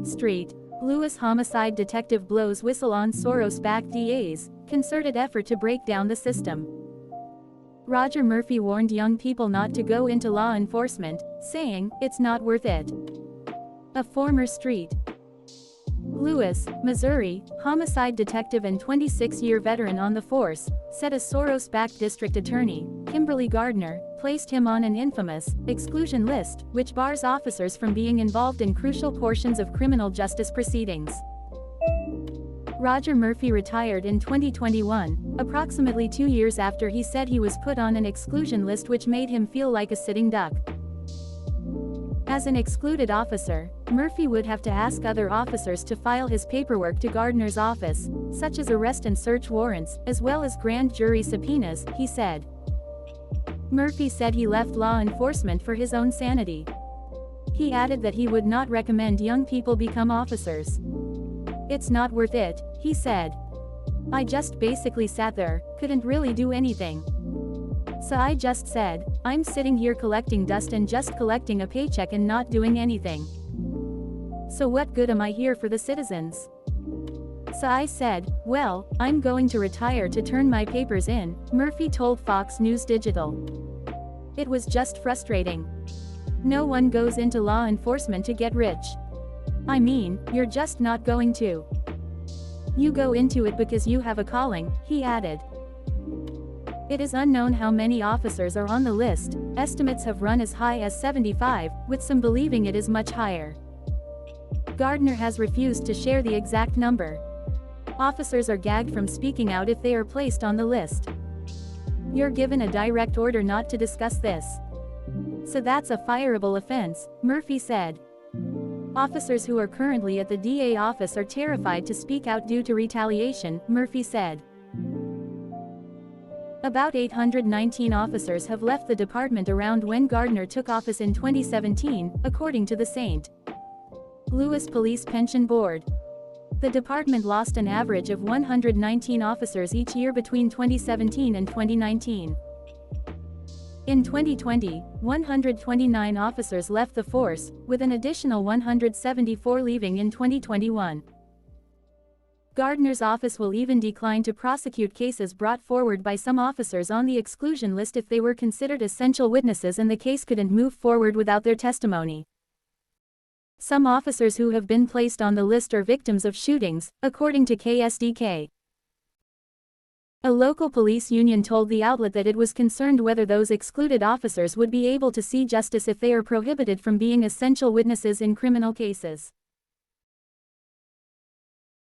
Street. Lewis homicide detective blows whistle on Soros-backed DA's concerted effort to break down the system. Roger Murphy warned young people not to go into law enforcement, saying, "It's not worth it." A former St. Louis, Missouri, homicide detective and 26-year veteran on the force, said a Soros-backed district attorney, Kimberly Gardner, placed him on an infamous exclusion list, which bars officers from being involved in crucial portions of criminal justice proceedings. Roger Murphy retired in 2021, approximately 2 years after he said he was put on an exclusion list which made him feel like a sitting duck. As an excluded officer, Murphy would have to ask other officers to file his paperwork to Gardner's office, such as arrest and search warrants, as well as grand jury subpoenas, he said. Murphy said he left law enforcement for his own sanity. He added that he would not recommend young people become officers. "It's not worth it," he said. "I just basically sat there, couldn't really do anything. So I just said, I'm sitting here collecting dust and just collecting a paycheck and not doing anything. So what good am I here for the citizens? So I said, well, I'm going to retire to turn my papers in," Murphy told Fox News Digital. "It was just frustrating. No one goes into law enforcement to get rich. I mean, you're just not going to. You go into it because you have a calling," he added. It is unknown how many officers are on the list. Estimates have run as high as 75, with some believing it is much higher. Gardner has refused to share the exact number. Officers are gagged from speaking out if they are placed on the list. "You're given a direct order not to discuss this. So that's a fireable offense," Murphy said. "Officers who are currently at the DA office are terrified to speak out due to retaliation," Murphy said. About 819 officers have left the department around when Gardner took office in 2017, according to the St. Louis Police Pension Board. The department lost an average of 119 officers each year between 2017 and 2019. In 2020, 129 officers left the force, with an additional 174 leaving in 2021. Gardner's office will even decline to prosecute cases brought forward by some officers on the exclusion list if they were considered essential witnesses and the case couldn't move forward without their testimony. Some officers who have been placed on the list are victims of shootings, according to KSDK. A local police union told the outlet that it was concerned whether those excluded officers would be able to see justice if they are prohibited from being essential witnesses in criminal cases.